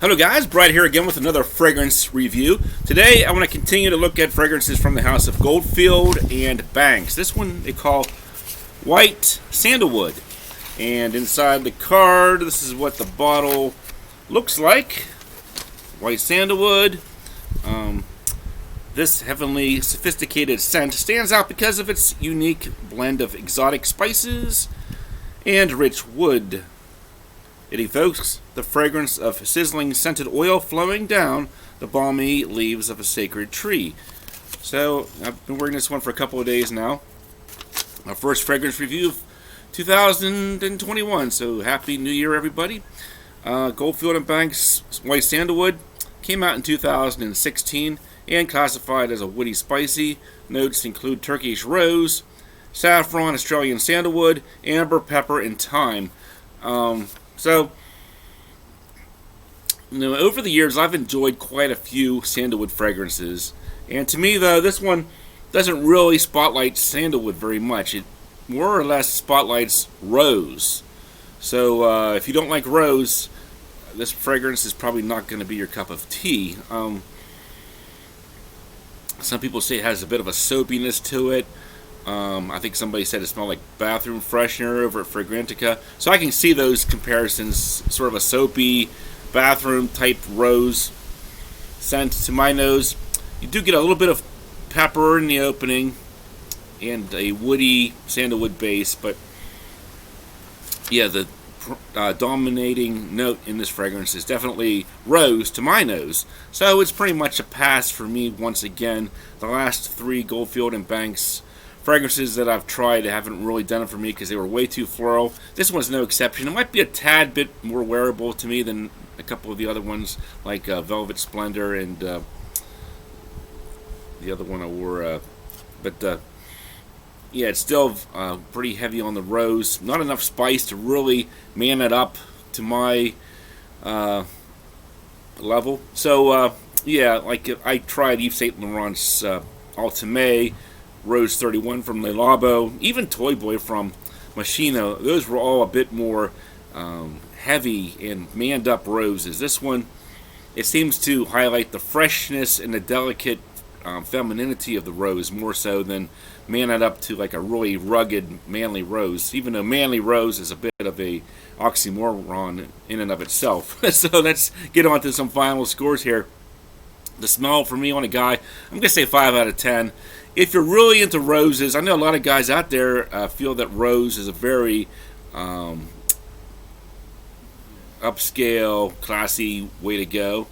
Hello guys, Brad here again with another fragrance review. Today I want to continue to look at fragrances from the house of Goldfield and Banks. This one they call White Sandalwood. And inside the card, this is what the bottle looks like. White Sandalwood. This heavenly sophisticated scent stands out because of its unique blend of exotic spices and rich wood. It evokes the fragrance of sizzling scented oil flowing down the balmy leaves of a sacred tree. So, I've been wearing this one for a couple of days now. Our first fragrance review of 2021, so Happy New Year, everybody. Goldfield and Banks White Sandalwood came out in 2016 and classified as a woody spicy. Notes include Turkish rose, saffron, Australian sandalwood, amber, pepper, and thyme. So, over the years, I've enjoyed quite a few sandalwood fragrances. And to me, though, this one doesn't really spotlight sandalwood very much. It more or less spotlights rose. So, if you don't like rose, this fragrance is probably not going to be your cup of tea. Some people say it has a bit of a soapiness to it. I think somebody said it smelled like bathroom freshener over at Fragrantica. So I can see those comparisons, sort of a soapy bathroom type rose scent to my nose. You do get a little bit of pepper in the opening and a woody sandalwood base, but yeah, the dominating note in this fragrance is definitely rose to my nose. So it's pretty much a pass for me once again. The last three Goldfield and Banks fragrances that I've tried haven't really done it for me because they were way too floral. This one's no exception. It might be a tad bit more wearable to me than a couple of the other ones, like Velvet Splendor and the other one I wore. Yeah, it's still pretty heavy on the rose. Not enough spice to really man it up to my level. So, yeah, like I tried Yves Saint Laurent's Ultime, Rose 31 from Le Labo, even Toy Boy from Machino. Those were all a bit more heavy and manned up roses. This one, it seems to highlight the freshness and the delicate femininity of the rose more so than man it up to like a really rugged manly rose, even though manly rose is a bit of a oxymoron in and of itself. So let's get on to some final scores here. The smell for me on a guy, I'm going to say 5 out of 10. If you're really into roses, I know a lot of guys out there feel that rose is a very upscale, classy way to go.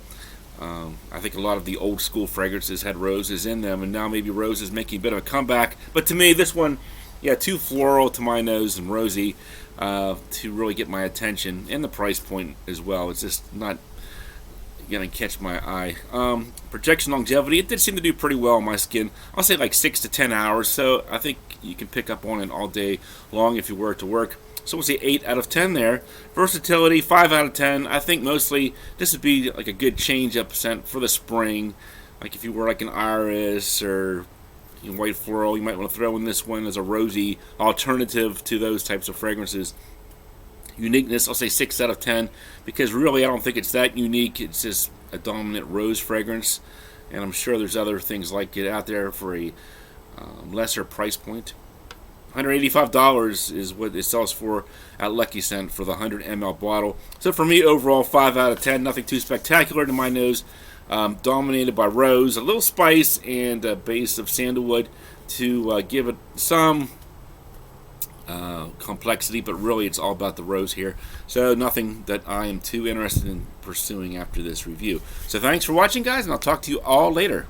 I think a lot of the old school fragrances had roses in them, and now maybe rose is making a bit of a comeback. But to me, this one, yeah, too floral to my nose and rosy to really get my attention, and the price point as well. It's just not going to catch my eye. Projection longevity, it did seem to do pretty well on my skin. I'll say like 6 to 10 hours, so I think you can pick up on it all day long if you wear it to work. So we'll say 8 out of 10 there. Versatility, 5 out of 10. I think mostly this would be like a good change-up scent for the spring. Like if you were like an iris or white floral, you might want to throw in this one as a rosy alternative to those types of fragrances. Uniqueness, I'll say 6 out of 10, because really I don't think it's that unique. It's just a dominant rose fragrance, and I'm sure there's other things like it out there for a lesser price point. $185 is what it sells for at Lucky Scent for the 100 ml bottle. So for me, overall, 5 out of 10. Nothing too spectacular to my nose. Dominated by rose, a little spice, and a base of sandalwood to give it some complexity, but really it's all about the rose here. So nothing that I am too interested in pursuing after this review. So thanks for watching, guys, and I'll talk to you all later.